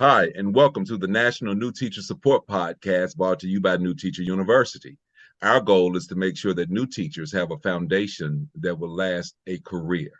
Hi, and welcome to the National New Teacher Support Podcast brought to you by New Teacher University. Our goal is to make sure that new teachers have a foundation that will last a career.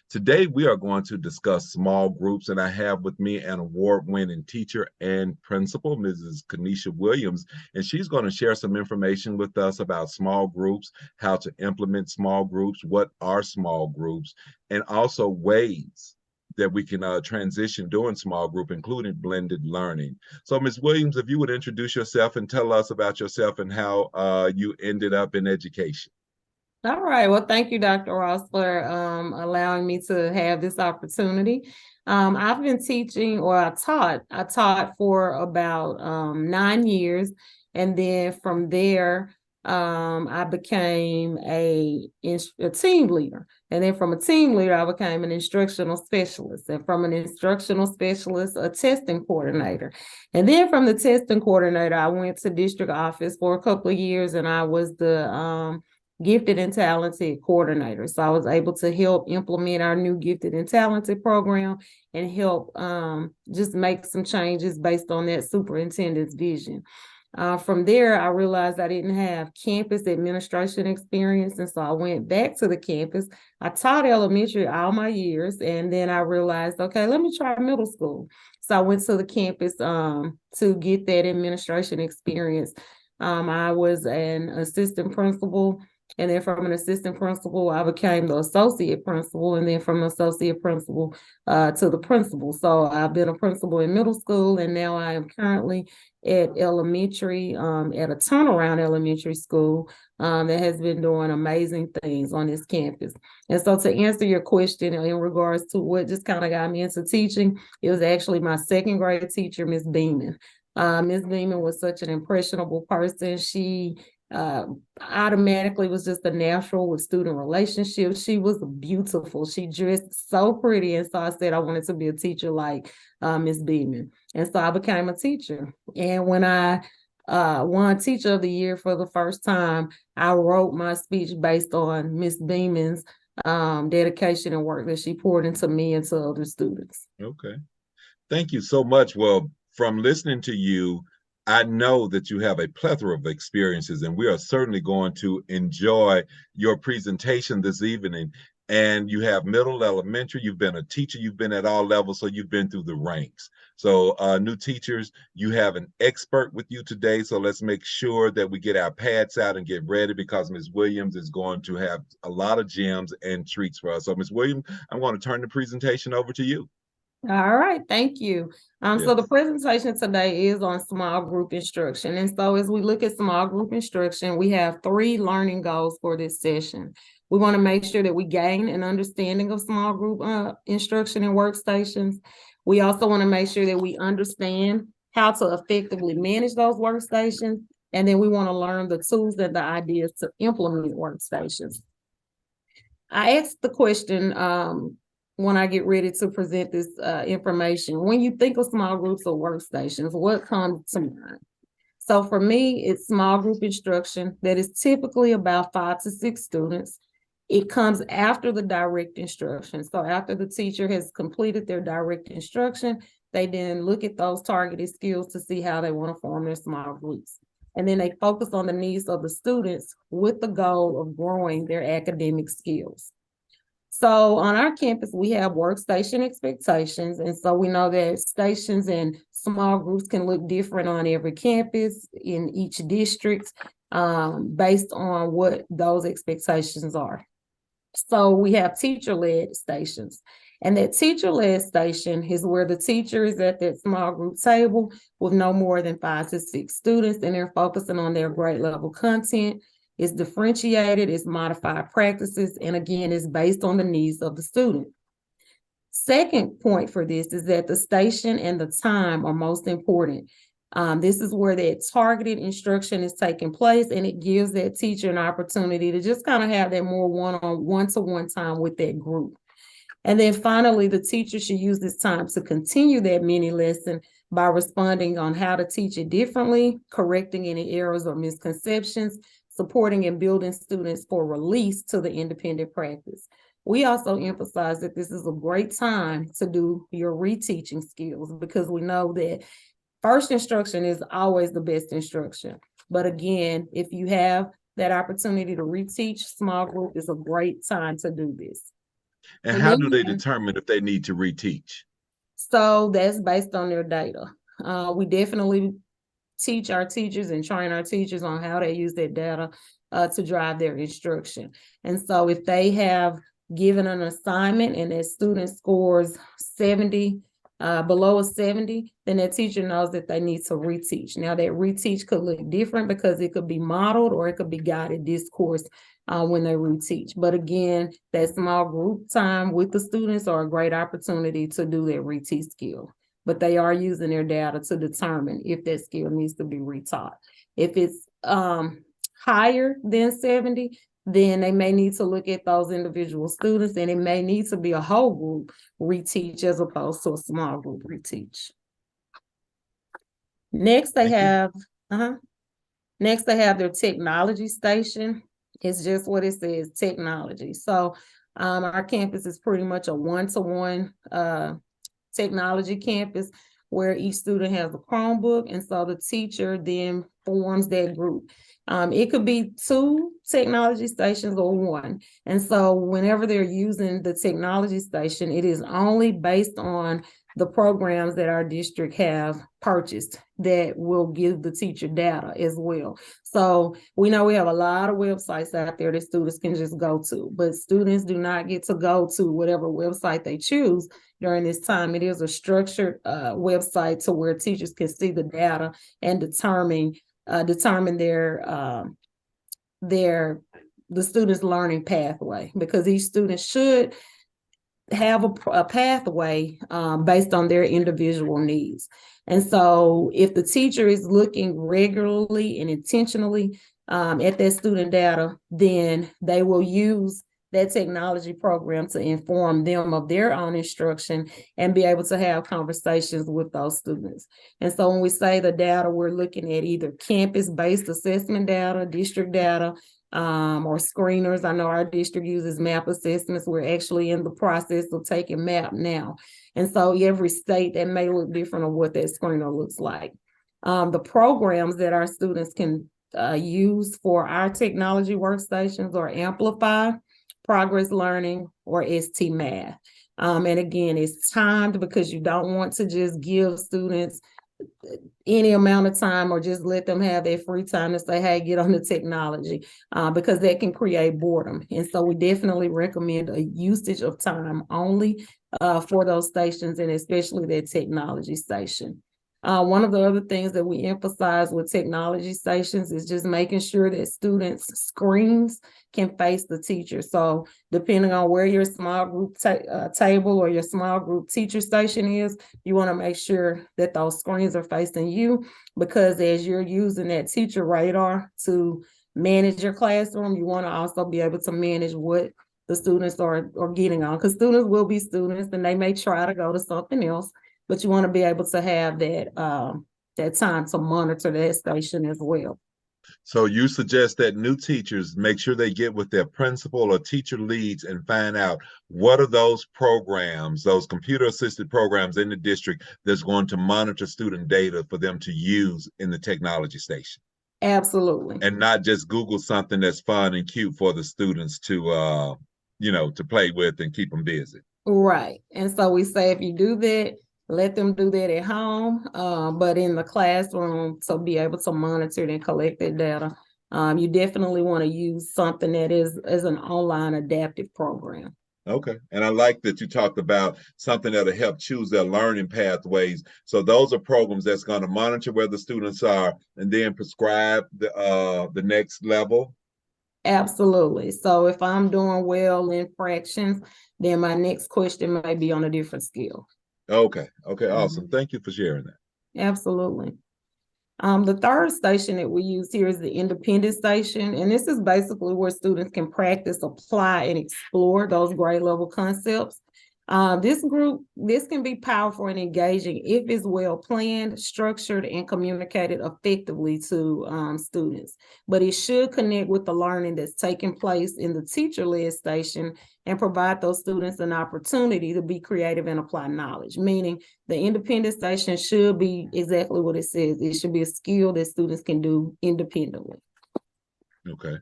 Today, we are going to discuss small groups, and I have with me an award-winning teacher and principal, Mrs. Kenisha Williams, and she's going to share some information with us about small groups, how to implement small groups, what are small groups, and also ways that we can transition during small group, including blended learning. So, Ms. Williams, if you would introduce yourself and tell us about yourself and how you ended up in education. All right. Well, thank you, Dr. Ross, for allowing me to have this opportunity. I've been teaching, or I taught for about 9 years. And then from there, I became a team leader. And then from a team leader, I became an instructional specialist. And from an instructional specialist, a testing coordinator. And then from the testing coordinator, I went to district office for a couple of years, and I was the gifted and talented coordinator. So I was able to help implement our new gifted and talented program and help just make some changes based on that superintendent's vision. From there, I realized I didn't have campus administration experience. And so I went back to the campus. I taught elementary all my years. And then I realized, okay, let me try middle school. So I went to the campus to get that administration experience. I was an assistant principal. And then from an assistant principal, I became the associate principal, and then from the associate principal to the principal. So I've been a principal in middle school, and now I am currently at elementary, at a turnaround elementary school that has been doing amazing things on this campus. And so to answer your question in regards to what just kind of got me into teaching, it was actually my second grade teacher, Miss Beeman. Miss Beeman was such an impressionable person. She automatically was just a natural with student relationships. She was beautiful. She dressed so pretty. And so I said I wanted to be a teacher like Miss Beeman. And so I became a teacher. And when I won Teacher of the Year for the first time, I wrote my speech based on Miss Beeman's dedication and work that she poured into me and to other students. Okay. Thank you so much. Well, from listening to you, I know that you have a plethora of experiences, and we are certainly going to enjoy your presentation this evening. And you have middle, elementary, you've been a teacher, you've been at all levels, so you've been through the ranks. So new teachers, you have an expert with you today, so let's make sure that we get our pads out and get ready because Ms. Williams is going to have a lot of gems and treats for us. So Ms. Williams, I'm going to turn the presentation over to you. All right, thank you. So the Yes. presentation today is on small group instruction. And so as we look at small group instruction, we have 3 learning goals for this session. We want to make sure that we gain an understanding of small group instruction and workstations. We also want to make sure that we understand how to effectively manage those workstations. And then we want to learn the tools and the ideas to implement workstations. I asked the question, when I get ready to present this information, when you think of small groups or workstations, what comes to mind? So for me, it's small group instruction that is typically about 5 to 6 students. It comes after the direct instruction. So after the teacher has completed their direct instruction, they then look at those targeted skills to see how they want to form their small groups. And then they focus on the needs of the students with the goal of growing their academic skills. So on our campus, we have workstation expectations. And so we know that stations and small groups can look different on every campus in each district based on what those expectations are. So we have teacher-led stations. And that teacher-led station is where the teacher is at that small group table with no more than 5 to 6 students, and they're focusing on their grade level content. It's differentiated, it's modified practices, and again, it's based on the needs of the student. Second point for this is that the station and the time are most important. This is where that targeted instruction is taking place, and it gives that teacher an opportunity to just kind of have that more one-to-one time with that group. And then finally, the teacher should use this time to continue that mini lesson by responding on how to teach it differently, correcting any errors or misconceptions, supporting and building students for release to the independent practice. We also emphasize that this is a great time to do your reteaching skills, because we know that first instruction is always the best instruction. But again, if you have that opportunity to reteach, small group is a great time to do this. And And how then, do they determine if they need to reteach? so that's based on their data. We definitely teach our teachers and train our teachers on how they use that data to drive their instruction. And so if they have given an assignment and that student scores 70, below a 70, then that teacher knows that they need to reteach. Now that reteach could look different because it could be modeled or it could be guided discourse when they reteach. But again, that small group time with the students are a great opportunity to do that reteach skill. But they are using their data to determine if that skill needs to be retaught. If it's higher than 70, then they may need to look at those individual students, and it may need to be a whole group reteach as opposed to a small group reteach. Next, they have their technology station. It's just what it says, technology. So our campus is pretty much a one-to-one technology campus where each student has a Chromebook, and so the teacher then forms that group. It could be 2 technology stations or 1. And so whenever they're using the technology station, it is only based on the programs that our district have purchased that will give the teacher data as well. So we know we have a lot of websites out there that students can just go to, but students do not get to go to whatever website they choose during this time. It is a structured website to where teachers can see the data and determine the student's learning pathway, because each student should have a pathway based on their individual needs. And so if the teacher is looking regularly and intentionally at that student data, then they will use that technology program to inform them of their own instruction and be able to have conversations with those students. And so when we say the data, we're looking at either campus-based assessment data, district data, or screeners. I know our district uses map assessments. We're actually in the process of taking map now. And so every state, that may look different on what that screener looks like. The programs that our students can use for our technology workstations are Amplify, Progress Learning, or ST Math. And again, it's timed because you don't want to just give students any amount of time or just let them have their free time to say, hey, get on the technology, because that can create boredom. And so we definitely recommend a usage of time only for those stations, and especially that technology station. One of the other things that we emphasize with technology stations is just making sure that students' screens can face the teacher. So depending on where your small group table or your small group teacher station is, you want to make sure that those screens are facing you, because as you're using that teacher radar to manage your classroom, you want to also be able to manage what the students are getting on, because students will be students and they may try to go to something else, but you want to be able to have that time to monitor that station as well. So you suggest that new teachers make sure they get with their principal or teacher leads and find out what are those programs, those computer-assisted programs in the district that's going to monitor student data for them to use in the technology station. Absolutely. And not just Google something that's fun and cute for the students to to play with and keep them busy. Right. And so we say if you do that, let them do that at home, but in the classroom, to be able to monitor and collect that data, you definitely want to use something that is an online adaptive program. Okay. And I like that you talked about something that'll help choose their learning pathways. So those are programs that's going to monitor where the students are and then prescribe the next level. Absolutely. So if I'm doing well in fractions, then my next question may be on a different skill. Okay. Okay. Awesome. Thank you for sharing that. Absolutely. The third station that we use here is the independent station. And this is basically where students can practice, apply, and explore those grade level concepts. This can be powerful and engaging if it's well planned, structured, and communicated effectively to students. But it should connect with the learning that's taking place in the teacher-led station and provide those students an opportunity to be creative and apply knowledge, meaning the independent station should be exactly what it says. It should be a skill that students can do independently. Okay.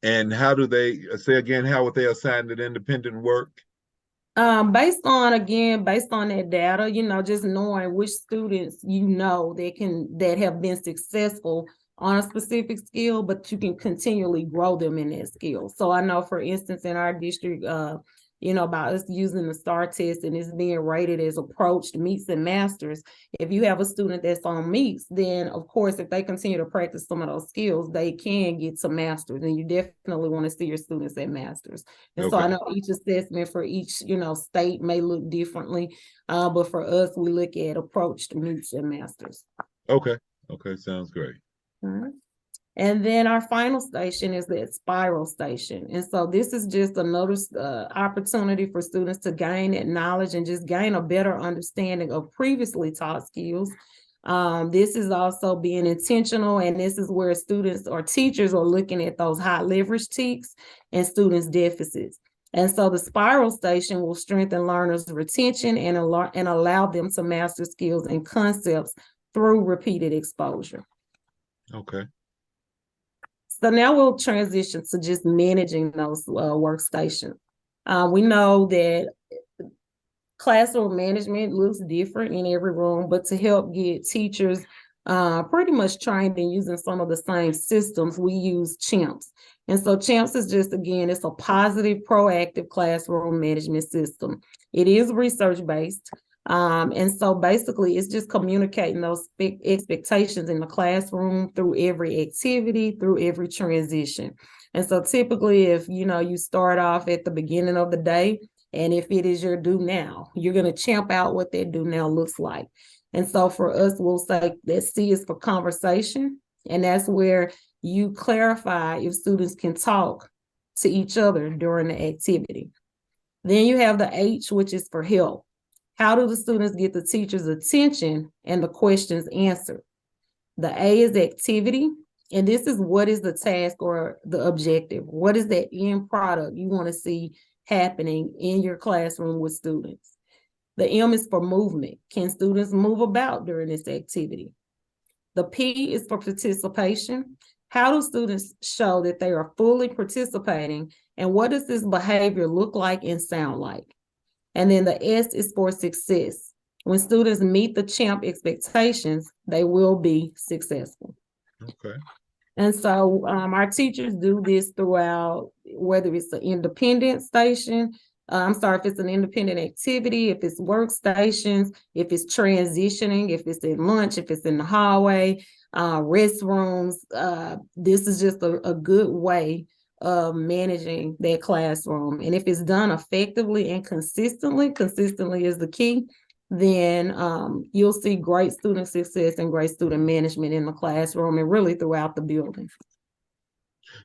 And how do they, say again, how would they assign the independent work? Based on that data, just knowing which students that have been successful on a specific skill, but you can continually grow them in that skill. So I know, for instance, in our district, about us using the STAR test and it's being rated as approached, meets, and masters. If you have a student that's on meets, then of course, if they continue to practice some of those skills, they can get to masters, and you definitely want to see your students at masters. And Okay. so I know each assessment for each, state may look differently, but for us, we look at approached, meets, and masters. Okay. Okay. Sounds great. All right. And then our final station is the spiral station. And so this is just another opportunity for students to gain that knowledge and just gain a better understanding of previously taught skills. This is also being intentional, and this is where students or teachers are looking at those high leverage TEKs and students' deficits. And so the spiral station will strengthen learners' retention and allow them to master skills and concepts through repeated exposure. Okay. So now we'll transition to just managing those workstations. We know that classroom management looks different in every room, but to help get teachers pretty much trained in using some of the same systems, we use CHAMPS. And so CHAMPS is just, again, it's a positive, proactive classroom management system. It is research-based. And so basically it's just communicating those expectations in the classroom through every activity, through every transition. And so typically if, you start off at the beginning of the day, and if it is your do now, you're going to champ out what that do now looks like. And so for us, we'll say that C is for conversation. And that's where you clarify if students can talk to each other during the activity. Then you have the H, which is for help. How do the students get the teacher's attention and the questions answered? The A is activity, and this is what is the task or the objective? What is that end product you want to see happening in your classroom with students? The M is for movement. Can students move about during this activity? The P is for participation. How do students show that they are fully participating, and what does this behavior look like and sound like? And then the S is for success. When students meet the CHAMP expectations, they will be successful. Okay. And so our teachers do this throughout, whether it's an independent station, if it's an independent activity, if it's workstations, if it's transitioning, if it's in lunch, if it's in the hallway, restrooms. This is just a good way of managing that classroom. And if it's done effectively and consistently is the key, then you'll see great student success and great student management in the classroom and really throughout the building.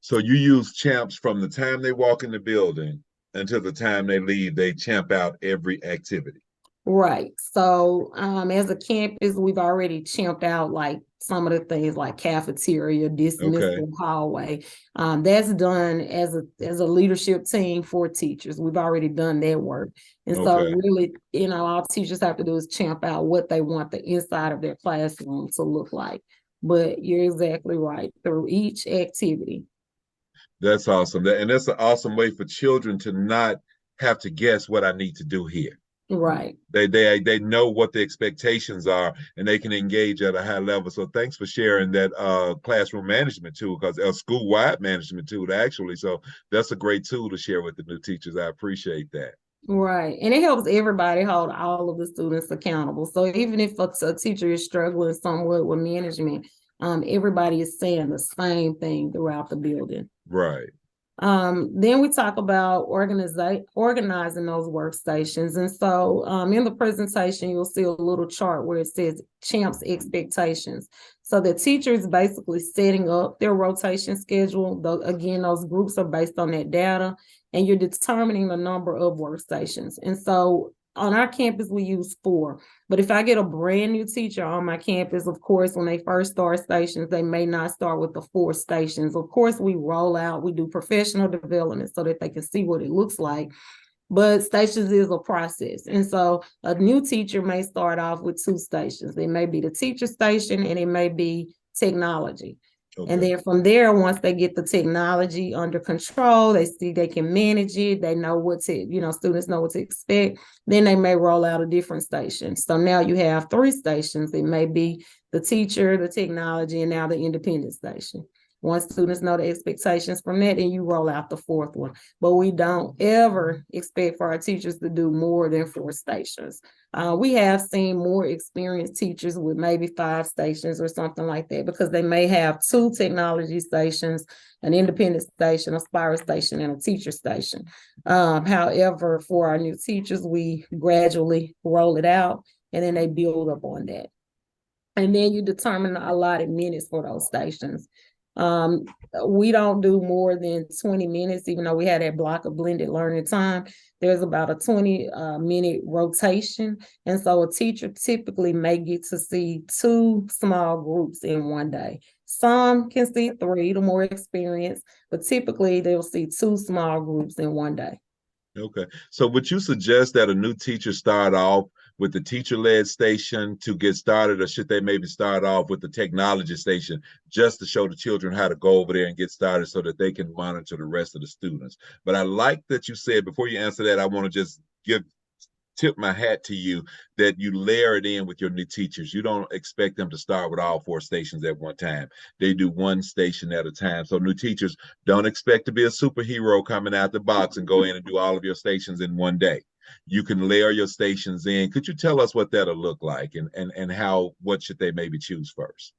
So you use CHAMPS from the time they walk in the building until the time they leave. They champ out every activity. Right. So as a campus, we've already champed out like some of the things like cafeteria, dismissal, hallway. That's done as a leadership team for teachers. We've already done that work. And so really, all teachers have to do is champ out what they want the inside of their classroom to look like. But you're exactly right. Through each activity. That's awesome. And that's an awesome way for children to not have to guess what I need to do here. Right. They know what the expectations are, and they can engage at a high level. So thanks for sharing that classroom management tool, because school-wide management tool, actually. So that's a great tool to share with the new teachers. I appreciate that. Right. And it helps everybody hold all of the students accountable. So even if a teacher is struggling somewhat with management, everybody is saying the same thing throughout the building. Right. Then we talk about organizing those workstations. And so in the presentation, you'll see a little chart where it says CHAMPS expectations. So the teacher is basically setting up their rotation schedule. Again, those groups are based on that data, and you're determining the number of workstations. And so on our campus, we use 4. But if I get a brand new teacher on my campus, of course, when they first start stations, they may not start with the 4 stations. Of course, we roll out, we do professional development so that they can see what it looks like. But stations is a process. And so a new teacher may start off with 2 stations. It may be the teacher station and it may be technology. Okay. And then from there, once they get the technology under control, they see they can manage it, they know what to, students know what to expect, then they may roll out a different station. So now you have 3 stations. It may be the teacher, the technology, and now the independent station. Once students know the expectations from that, then you roll out the 4th one. But we don't ever expect for our teachers to do more than 4 stations. We have seen more experienced teachers with maybe 5 stations or something like that, because they may have 2 technology stations, an independent station, a spiral station, and a teacher station. However, for our new teachers, we gradually roll it out, and then they build up on that. And then you determine the allotted minutes for those stations. We don't do more than 20 minutes, even though we had that block of blended learning time. There's about a 20-minute rotation. And so a teacher typically may get to see 2 small groups in one day. Some can see 3, the more experienced, but typically they'll see 2 small groups in one day. Okay. So would you suggest that a new teacher start off with the teacher-led station to get started, or should they maybe start off with the technology station just to show the children how to go over there and get started so that they can monitor the rest of the students? But I like that you said, before you answer that, I want to just tip my hat to you that you layer it in with your new teachers. You don't expect them to start with all 4 stations at one time. They do 1 station at a time. So new teachers, don't expect to be a superhero coming out the box and go in and do all of your stations in one day. You can layer your stations in. Could you tell us what that'll look like, and what should they maybe choose first?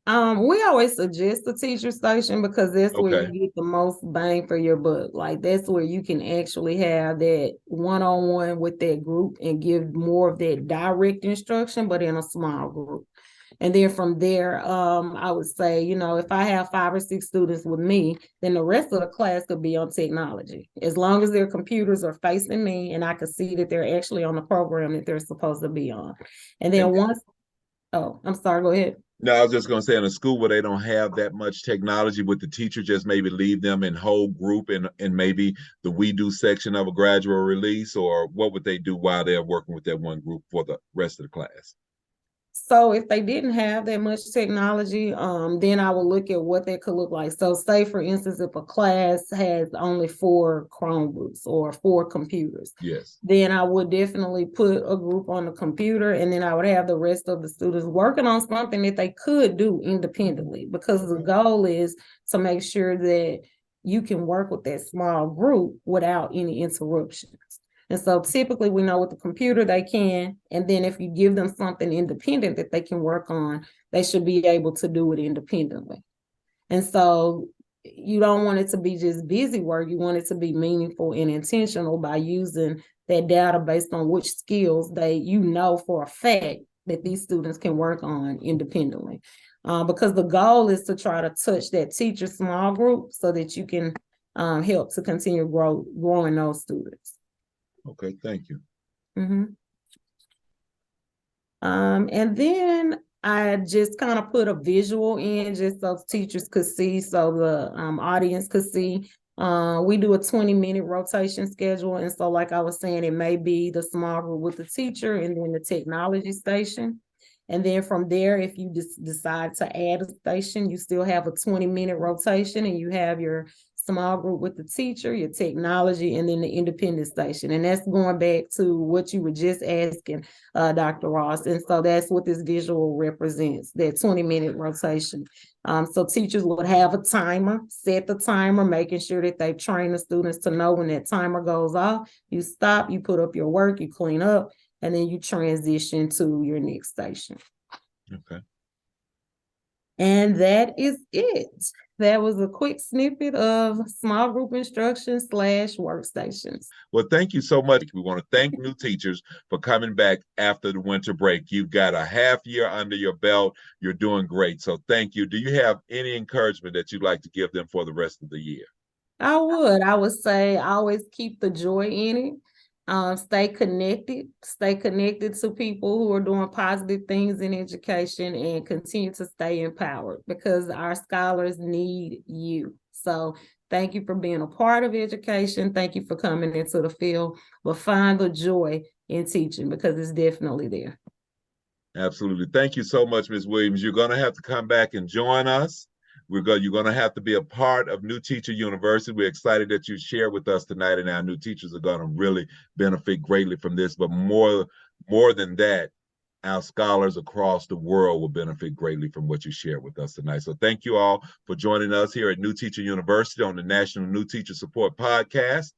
We always suggest the teacher station, because that's where you get the most bang for your buck. Like, that's where you can actually have that one-on-one with that group and give more of that direct instruction, but in a small group. And then from there, I would say, if I have 5 or 6 students with me, then the rest of the class could be on technology. As long as their computers are facing me and I can see that they're actually on the program that they're supposed to be on. And then I'm sorry, go ahead. No, I was just going to say, in a school where they don't have that much technology, with the teacher just maybe leave them in whole group in maybe the We Do section of a gradual release, or what would they do while they're working with that one group for the rest of the class? So if they didn't have that much technology, then I would look at what that could look like. So say, for instance, if a class has only 4 Chromebooks or 4 computers, yes, then I would definitely put a group on the computer, and then I would have the rest of the students working on something that they could do independently, because the goal is to make sure that you can work with that small group without any interruptions. And so typically we know with the computer they can, and then if you give them something independent that they can work on, they should be able to do it independently. And so you don't want it to be just busy work. You want it to be meaningful and intentional by using that data based on which skills for a fact that these students can work on independently. Because the goal is to try to touch that teacher small group so that you can help to continue growing those students. Okay, thank you. Mm-hmm. And then I just kind of put a visual in just so teachers could see, so the audience could see. We do a 20-minute rotation schedule. And so, like I was saying, it may be the small group with the teacher and then the technology station. And then from there, if you decide to add a station, you still have a 20-minute rotation, and you have your small group with the teacher, your technology, and then the independent station. And that's going back to what you were just asking, Dr. Ross. And so that's what this visual represents, that 20-minute rotation. So teachers would have a timer, set the timer, making sure that they train the students to know when that timer goes off, you stop, you put up your work, you clean up, and then you transition to your next station. Okay. And that is it. That was a quick snippet of small group instruction / workstations. Well, thank you so much. We want to thank new teachers for coming back after the winter break. You've got a half year under your belt. You're doing great. So thank you. Do you have any encouragement that you'd like to give them for the rest of the year? I would say always keep the joy in it. Stay connected to people who are doing positive things in education, and continue to stay empowered, because our scholars need you. So thank you for being a part of education. Thank you for coming into the field, but find the joy in teaching, because it's definitely there. Absolutely. Thank you so much, Ms. Williams. You're going to have to come back and join us. You're going to have to be a part of New Teacher University. We're excited that you share with us tonight, and our new teachers are going to really benefit greatly from this. But more than that, our scholars across the world will benefit greatly from what you share with us tonight. So thank you all for joining us here at New Teacher University on the National New Teacher Support Podcast.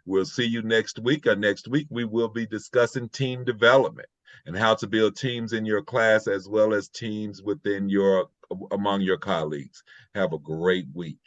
We'll see you next week. Next week, we will be discussing team development and how to build teams in your class as well as teams among your colleagues. Have a great week.